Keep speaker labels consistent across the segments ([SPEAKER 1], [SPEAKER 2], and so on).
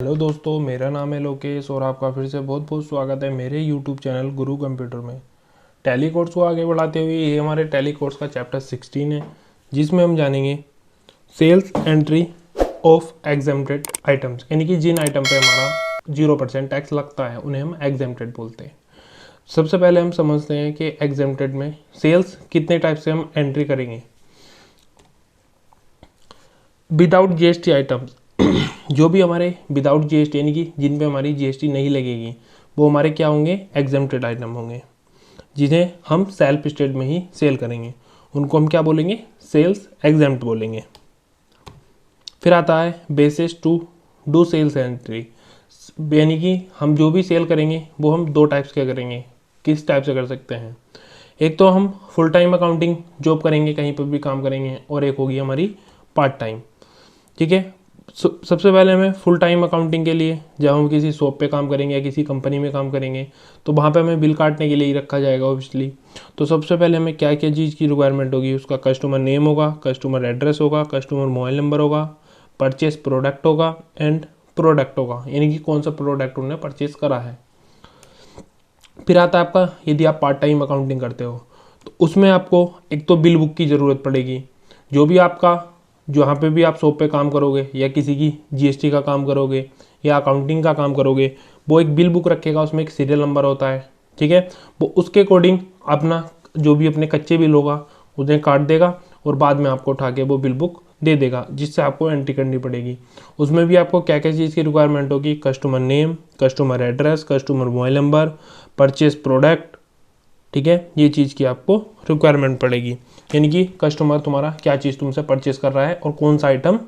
[SPEAKER 1] Hello दोस्तों, मेरा नाम है लोकेश और आपका फिर से बहुत बहुत स्वागत है मेरे यूट्यूब चैनल गुरु कंप्यूटर में। टैली कोर्स को आगे बढ़ाते हुए ये हमारे टैली कोर्स का चैप्टर 16 है, जिसमें हम जानेंगे sales entry of exempted items, यानी कि जिन आइटम पे हमारा 0% टैक्स लगता है उन्हें हम एग्जेम्प्टेड बोलते हैं। सबसे पहले हम समझते हैं कि एग्जेम्प्टेड में सेल्स कितने टाइप से हम एंट्री करेंगे। विदाउट जीएसटी आइटम्स जो भी हमारे विदाउट जीएसटी यानी कि जिन पे हमारी जीएसटी नहीं लगेगी वो हमारे क्या होंगे, एग्जेम्प्टेड आइटम होंगे, जिन्हें हम सेल्फ स्टेट में ही सेल करेंगे। उनको हम क्या बोलेंगे, सेल्स एग्जेम्प्ट बोलेंगे। फिर आता है basis to do sales entry, यानी कि हम जो भी सेल करेंगे वो हम दो टाइप्स के करेंगे। किस टाइप से कर सकते हैं, एक तो हम फुल टाइम अकाउंटिंग जॉब करेंगे, कहीं पर भी काम करेंगे, और एक होगी हमारी पार्ट टाइम। ठीक है, सबसे पहले हमें फुल टाइम अकाउंटिंग के लिए जब हम किसी शॉप पे काम करेंगे या किसी कंपनी में काम करेंगे तो वहाँ पे हमें बिल काटने के लिए ही रखा जाएगा ऑब्वियसली। तो सबसे पहले हमें क्या क्या चीज़ की रिक्वायरमेंट होगी, उसका कस्टमर नेम होगा, कस्टमर एड्रेस होगा, कस्टमर मोबाइल नंबर होगा, परचेस प्रोडक्ट होगा एंड प्रोडक्ट होगा, यानी कि कौन सा प्रोडक्ट उन्होंने परचेस करा है। फिर आता है आपका, यदि आप पार्ट टाइम अकाउंटिंग करते हो तो उसमें आपको एक तो बिल बुक की ज़रूरत पड़ेगी। जो भी आपका जहाँ पे भी आप शॉप पे काम करोगे या किसी की जीएसटी का काम करोगे या अकाउंटिंग का काम करोगे, वो एक बिल बुक रखेगा, उसमें एक सीरियल नंबर होता है। ठीक है, वो उसके अकॉर्डिंग अपना जो भी अपने कच्चे बिल होगा उन्हें काट देगा और बाद में आपको उठा के वो बिल बुक दे देगा, जिससे आपको एंट्री करनी पड़ेगी। उसमें भी आपको क्या क्या चीज़ की रिक्वायरमेंट होगी, customer name, customer address, customer mobile number, purchase product. ठीक है, ये चीज़ की आपको रिक्वायरमेंट पड़ेगी, यानी कि कस्टमर तुम्हारा क्या चीज़ तुमसे परचेस कर रहा है और कौन सा आइटम,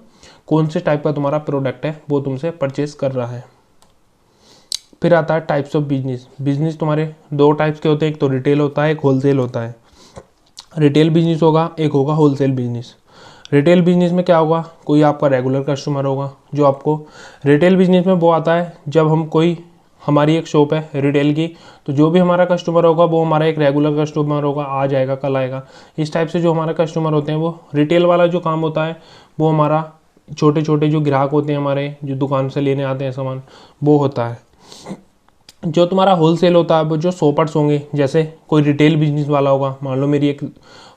[SPEAKER 1] कौन से टाइप का तुम्हारा प्रोडक्ट है वो तुमसे परचेस कर रहा है। फिर आता है टाइप्स ऑफ बिजनेस। बिजनेस तुम्हारे दो टाइप्स के होते हैं, एक तो रिटेल होता है, एक होलसेल होता है। रिटेल बिजनेस होगा, एक होगा होलसेल बिजनेस। रिटेल बिजनेस में क्या होगा, कोई आपका रेगुलर कस्टमर होगा जो आपको, रिटेल बिजनेस में वो आता है जब हम कोई, हमारी एक शॉप है रिटेल की, तो जो भी हमारा कस्टमर होगा वो हमारा एक रेगुलर कस्टमर होगा, आज आएगा कल आएगा। इस टाइप से जो हमारे कस्टमर होते हैं, वो रिटेल वाला जो काम होता है वो हमारा छोटे छोटे जो ग्राहक होते हैं हमारे, जो दुकान से लेने आते हैं सामान, वो होता है। जो तुम्हारा होलसेल होता है वो जो शॉपर्स होंगे, जैसे कोई रिटेल बिजनेस वाला होगा, मान लो मेरी एक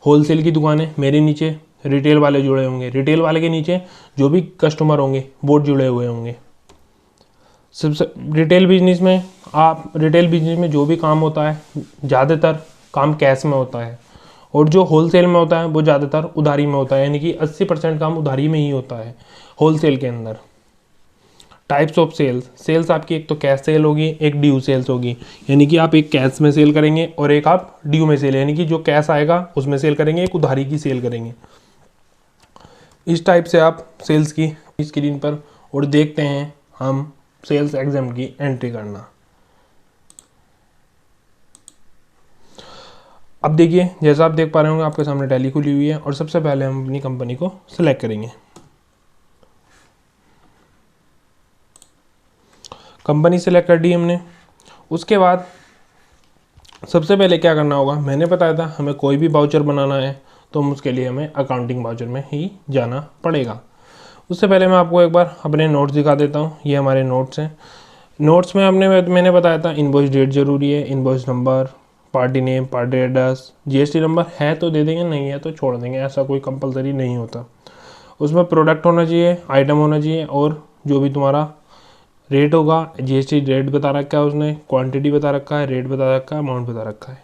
[SPEAKER 1] होलसेल की दुकान है, मेरे नीचे रिटेल वाले जुड़े होंगे, रिटेल वाले के नीचे जो भी कस्टमर होंगे वो जुड़े हुए होंगे। सबसे रिटेल बिजनेस में जो भी काम होता है ज़्यादातर काम कैश में होता है, और जो होलसेल में होता है वो ज़्यादातर उधारी में होता है, यानी कि 80% काम उधारी में ही होता है होलसेल के अंदर। टाइप्स ऑफ सेल्स, सेल्स आपकी एक तो कैश सेल होगी, एक ड्यू सेल्स होगी, यानी कि आप एक कैश में सेल करेंगे और एक आप ड्यू में सेल, यानी कि जो कैश आएगा उसमें सेल करेंगे, एक उधारी की सेल करेंगे। इस टाइप से आप सेल्स की स्क्रीन पर और देखते हैं हम सेल्स एग्जेम्प्ट की एंट्री करना। अब देखिए, जैसा आप देख पा रहे होंगे आपके सामने टैली खुली हुई है और सबसे पहले हम अपनी कंपनी को सिलेक्ट करेंगे। कंपनी सिलेक्ट कर दी हमने। उसके बाद सबसे पहले क्या करना होगा, मैंने बताया था हमें कोई भी वाउचर बनाना है तो हम उसके लिए हमें अकाउंटिंग वाउचर में ही जाना पड़ेगा। उससे पहले मैं आपको एक बार अपने नोट्स दिखा देता हूँ। ये हमारे नोट्स हैं। नोट्स में मैंने बताया था इनवॉइस डेट ज़रूरी है, invoice number, party name, party address, GST number है तो दे देंगे, नहीं है तो छोड़ देंगे, ऐसा कोई कंपलसरी नहीं होता। उसमें प्रोडक्ट होना चाहिए, आइटम होना चाहिए, और जो भी तुम्हारा रेट होगा, जीएसटी रेट बता रखा है उसने, क्वांटिटी बता रखा है, रेट बता रखा है, अमाउंट बता रखा है।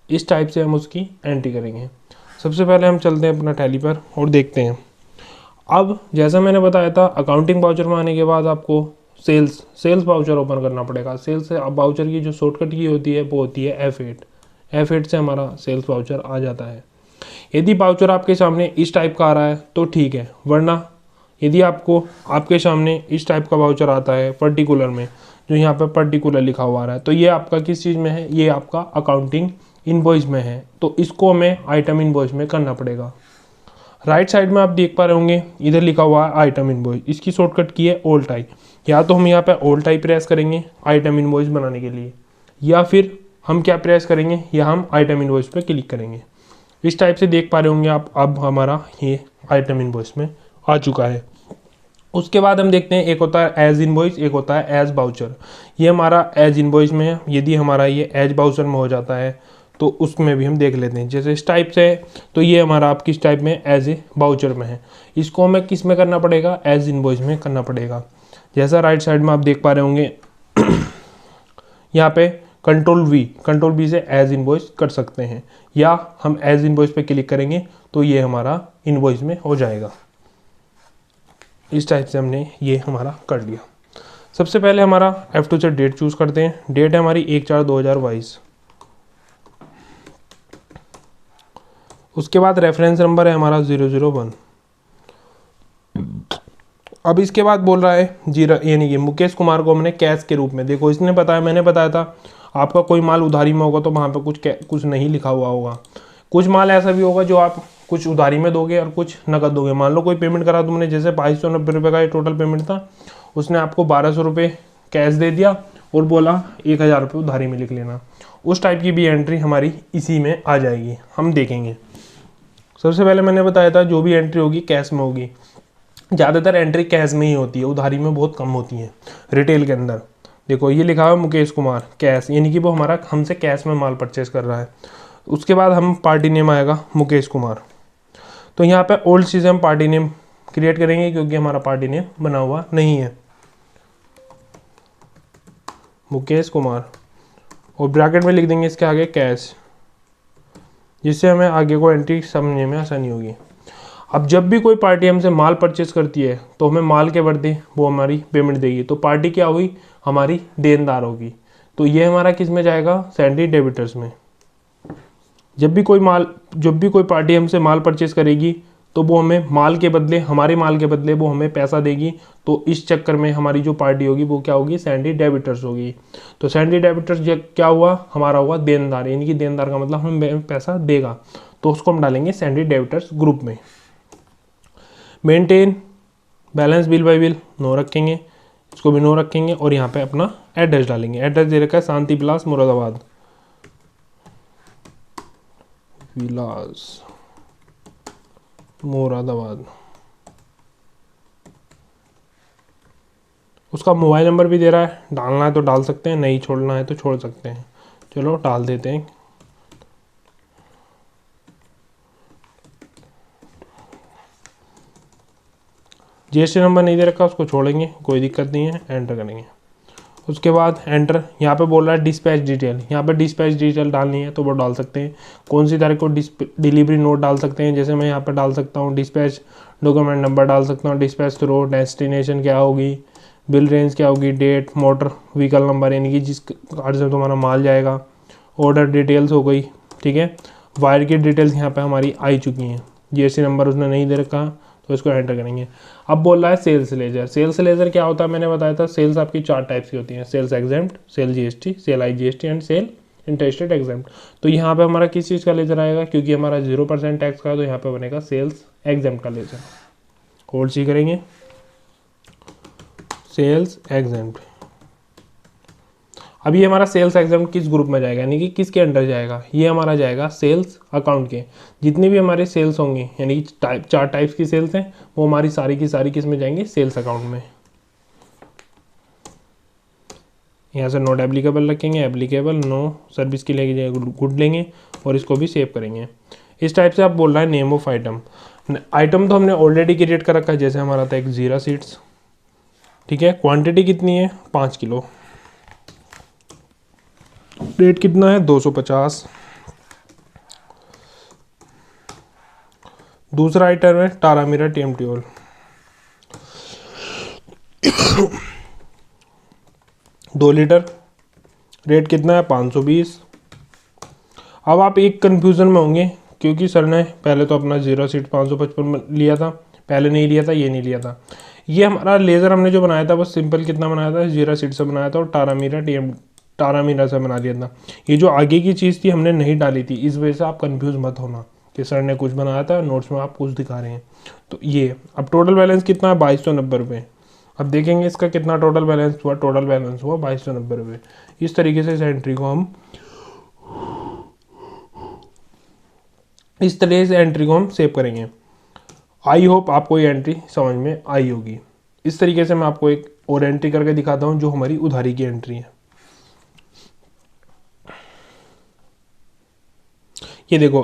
[SPEAKER 1] इस टाइप से हम उसकी एंट्री करेंगे। सबसे पहले हम चलते हैं अपना टैली पर और देखते हैं। अब जैसा मैंने बताया था, अकाउंटिंग वाउचर में आने के बाद आपको सेल्स वाउचर ओपन करना पड़ेगा। सेल्स वाउचर की जो शॉर्टकट की होती है वो होती है F8 से हमारा सेल्स वाउचर आ जाता है। यदि वाउचर आपके सामने इस टाइप का आ रहा है तो ठीक है, वरना यदि आपको आपके सामने इस टाइप का वाउचर आता है पर्टिकुलर में, जो यहाँ पर पर्टिकुलर लिखा हुआ आ रहा है, तो ये आपका किस चीज़ में है, ये आपका अकाउंटिंग इनवॉइस में है, तो इसको हमें आइटम इनवॉइस में करना पड़ेगा। राइट साइड में आप देख पा रहे होंगे इधर लिखा हुआ है आइटम इनवॉइस, इसकी शॉर्टकट की है ऑल टाइप। या तो हम यहाँ पे ऑल टाइप प्रेस करेंगे आइटम इनवॉइस बनाने के लिए, या फिर हम क्या प्रेस करेंगे, या हम आइटम इनवॉइस पे क्लिक करेंगे। इस टाइप से देख पा रहे होंगे आप, अब हमारा ये आइटम इनवॉइस में आ चुका है। उसके बाद हम देखते हैं, एक होता है एज इनवॉइस, एक होता है एज बाउचर। ये हमारा एज इनवॉइस में है, यदि हमारा ये एज बाउचर में हो जाता है तो उसमें भी हम देख लेते हैं। जैसे इस टाइप से है तो ये हमारा आप किस टाइप में, एज ए बाउचर में है। इसको हमें किस में करना पड़ेगा, एज इनवॉइस में करना पड़ेगा। जैसा राइट साइड में आप देख पा रहे होंगे यहाँ पे कंट्रोल वी से एज इनवॉइस कर सकते हैं, या हम एज इनवॉइस पे क्लिक करेंगे तो ये हमारा इनवॉइस में हो जाएगा। इस टाइप से हमने ये हमारा कर लिया। सबसे पहले हमारा F2 से डेट चूज करते हैं। डेट है हमारी 1/4/2022। उसके बाद रेफरेंस नंबर है हमारा 001। अब इसके बाद बोल रहा है जीरा, यानी कि मुकेश कुमार को हमने कैश के रूप में, देखो इसने बताया, मैंने बताया था आपका कोई माल उधारी में होगा तो वहाँ पे कुछ नहीं लिखा हुआ होगा। कुछ माल ऐसा भी होगा जो आप कुछ उधारी में दोगे और कुछ नकद दोगे। मान लो कोई पेमेंट करा तुमने, जैसे 2290 रुपये का ये टोटल पेमेंट था, उसने आपको 1200 रुपये कैश दे दिया और बोला 1000 रुपये उधारी में लिख लेना। उस टाइप की भी एंट्री हमारी इसी में आ जाएगी, हम देखेंगे। सबसे पहले मैंने बताया था जो भी एंट्री होगी कैश में होगी। ज़्यादातर एंट्री कैश में ही होती है, उधारी में बहुत कम होती है रिटेल के अंदर। देखो ये लिखा हुआ मुकेश कुमार कैश, यानी कि वो हमारा हमसे कैश में माल परचेस कर रहा है। उसके बाद हम पार्टी नेम आएगा मुकेश कुमार, तो यहाँ पे ओल्ड चीज़ हम पार्टी नेम क्रिएट करेंगे क्योंकि हमारा पार्टी नेम बना हुआ नहीं है, मुकेश कुमार, और ब्रैकेट में लिख देंगे इसके आगे कैश, जिससे हमें आगे को एंट्री समझने में आसानी होगी। अब जब भी कोई पार्टी हमसे माल परचेस करती है तो हमें माल के बदले वो हमारी पेमेंट देगी, तो पार्टी क्या हुई, हमारी देनदार होगी। तो ये हमारा किस में जाएगा, सैंडी डेबिटर्स में। जब भी कोई पार्टी हमसे माल परचेस करेगी तो वो हमें माल के बदले, हमारे माल के बदले वो हमें पैसा देगी। तो इस चक्कर में हमारी जो पार्टी होगी वो क्या होगी, सैंडी डेबिटर्स होगी। तो सैंडी डेबिटर्स क्या हुआ, हमारा हुआ देनदार, यानी कि देनदार का मतलब हमें पैसा देगा, तो उसको हम डालेंगे सैंडी डेबिटर्स ग्रुप में। Maintain balance bill by bill no रखेंगे, इसको भी नो रखेंगे, और यहाँ पे अपना एड्रेस डालेंगे। एड्रेस दे रखा है शांति विलास मुरादाबाद, विलास मुरादाबाद। उसका मोबाइल नंबर भी दे रहा है, डालना है तो डाल सकते हैं, नहीं छोड़ना है तो छोड़ सकते हैं। चलो डाल देते हैं। जीएसटी नंबर नहीं दे रखा, उसको छोड़ेंगे, कोई दिक्कत नहीं है, एंटर करेंगे। उसके बाद एंटर, यहाँ पे बोल रहा है डिस्पैच डिटेल, यहाँ पे डिस्पैच डिटेल डालनी है तो वो डाल सकते हैं। कौन सी तारीख को डिलीवरी नोट डाल सकते हैं, जैसे मैं यहाँ पे डाल सकता हूँ डिस्पैच डॉक्यूमेंट नंबर डाल सकता हूँ, डिस्पैच थ्रू, डेस्टिनेशन क्या होगी, बिल रेंज क्या होगी, डेट, मोटर व्हीकल नंबर, यानी कि जिस कार्ड से तुम्हारा माल जाएगा, ऑर्डर डिटेल्स हो गई, ठीक है। वायर की डिटेल्स यहाँ पे हमारी आई चुकी हैं। जीएसटी नंबर उसने नहीं दे रखा तो इसको एंटर करेंगे। अब बोल रहा है सेल्स लेजर। सेल्स लेजर क्या होता है, मैंने बताया था सेल्स आपकी 4 टाइप्स की होती हैं, sales exempt, sale GST, sale IGST and sale interested exempt. तो यहाँ पे हमारा किस चीज़ का लेजर आएगा, क्योंकि हमारा 0% टैक्स का है तो यहाँ पे बनेगा सेल्स एग्जेम्प्ट का लेजर। होल्ड सी करेंगे, सेल्स एग्जेम्प्ट। अब ये हमारा सेल्स एग्जेम्प्ट किस ग्रुप में जाएगा, यानी कि किसके अंडर जाएगा, ये हमारा जाएगा सेल्स अकाउंट के। जितने भी हमारे सेल्स होंगे, यानी कि 4 टाइप्स की सेल्स हैं, वो हमारी सारी की सारी किस में जाएंगे, सेल्स अकाउंट में। यहाँ से नोट एप्लीकेबल रखेंगे, एप्लीकेबल नो, सर्विस की लेके गुड लेंगे और इसको भी सेव करेंगे। इस टाइप से आप बोल रहा है नेम ऑफ आइटम। आइटम तो हमने ऑलरेडी क्रिएट कर रखा है, जैसे हमारा था एक जीरा सीड्स, ठीक है। क्वांटिटी कितनी है, 5 किलो। रेट कितना है, 250। दूसरा आइटम है टारामीरा टेम्टियोल, 2 लीटर। रेट कितना है, 520। अब आप एक कन्फ्यूज़न में होंगे, क्योंकि सर ने पहले तो अपना जीरा सीट 555 में लिया था, पहले नहीं लिया था, ये नहीं लिया था। ये हमारा लेज़र हमने जो बनाया था वो सिंपल कितना बनाया था, जीरा सीट से बनाया था और टारामीरा से बना दिया था। ये जो आगे की चीज़ थी हमने नहीं डाली थी, इस वजह से आप कंफ्यूज मत होना कि सर ने कुछ बनाया था, नोट्स में आप कुछ दिखा रहे हैं। तो ये अब टोटल बैलेंस कितना है, 2290 रुपये। अब देखेंगे इसका कितना टोटल बैलेंस हुआ, टोटल बैलेंस हुआ 2290 रुपये। इस तरीके से इस एंट्री को हम सेव करेंगे। आई होप आपको ये एंट्री समझ में आई होगी। इस तरीके से मैं आपको एक और एंट्री करके दिखाता हूँ जो हमारी उधारी की एंट्री है। ये देखो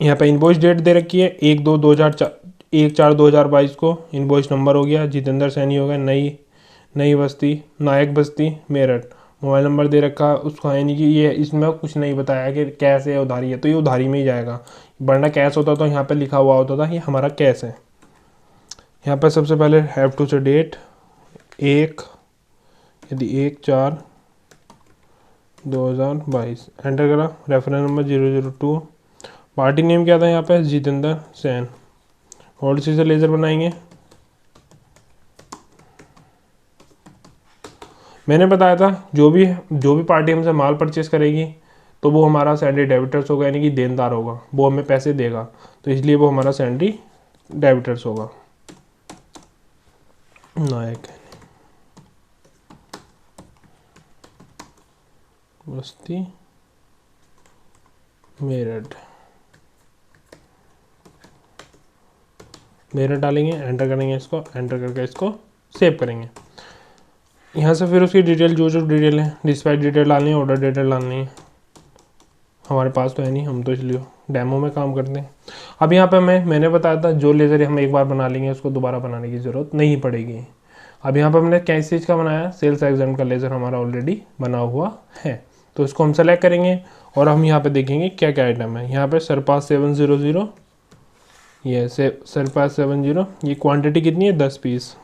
[SPEAKER 1] यहाँ पे इनवॉइस डेट दे रखी है 1/4/2022 को। इनवॉइस नंबर हो गया जितेंद्र सैनी हो गया, नई बस्ती, नायक बस्ती, मेरठ। मोबाइल नंबर दे रखा है उसका, यानी कि ये इसमें कुछ नहीं बताया कि कैश है उधारी है, तो ये उधारी में ही जाएगा। वरना कैश होता तो यहाँ पे लिखा हुआ होता था ये हमारा कैश है। यहाँ पे सबसे पहले हैव टू से डेट 1, यदि 1/4/2022 एंटर करा। Reference number 002। पार्टी नेम क्या था यहाँ पे, जितेंद्र सैन। होल्ड सी से लेज़र बनाएंगे। मैंने बताया था जो भी पार्टी हमसे माल परचेस करेगी तो वो हमारा सैलरी डेबिटर्स होगा, यानी कि देनदार होगा, वो हमें पैसे देगा, तो इसलिए वो हमारा सैलरी डेबिटर्स होगा। नायक बस्ती मेरठ डालेंगे, एंटर करेंगे इसको, एंटर करके इसको सेव करेंगे। यहाँ से फिर उसकी डिटेल जो डिटेल है, डिस्पैच डिटेल डालनी है, ऑर्डर डिटेल डालनी है। हमारे पास तो है नहीं, हम तो इसलिए डेमो में काम करते हैं। अब यहाँ पे मैंने बताया था जो लेज़र हम एक बार बना लेंगे उसको दोबारा बनाने की ज़रूरत नहीं पड़ेगी। अब यहाँ पे हमने किस चीज़ का बनाया, सेल्स एग्जाम का लेज़र हमारा ऑलरेडी बना हुआ है, तो इसको हम सेलेक्ट करेंगे और हम यहाँ पे देखेंगे क्या क्या आइटम है। यहाँ पे सरपास 700, ये सरपास 70, ये क्वांटिटी कितनी है 10 पीस,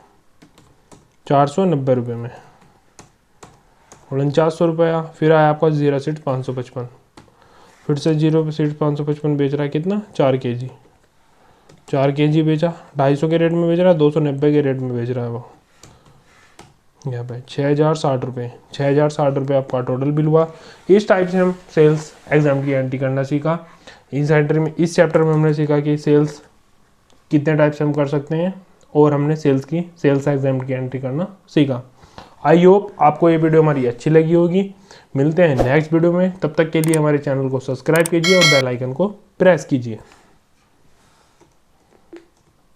[SPEAKER 1] 490 रुपये में, 4900 रुपया। फिर आया आपका जीरा सीट 555, फिर से जीरो सीट 555 बेच रहा है कितना, 4 kg, 4 kg बेचा, 250 के रेट में बेच रहा है, 290 के रेट में बेच रहा है वो। यहाँ पे 6060 रुपये, 6060 रुपये आपका टोटल बिल हुआ। इस टाइप से हम सेल्स एग्जाम की एंट्री करना सीखा। इस चैप्टर में हमने सीखा कि सेल्स कितने टाइप से हम कर सकते हैं, और हमने सेल्स एग्जाम की एंट्री करना सीखा। आई होप आपको ये वीडियो हमारी अच्छी लगी होगी। मिलते हैं नेक्स्ट वीडियो में, तब तक के लिए हमारे चैनल को सब्सक्राइब कीजिए और बेल आइकन को प्रेस कीजिए।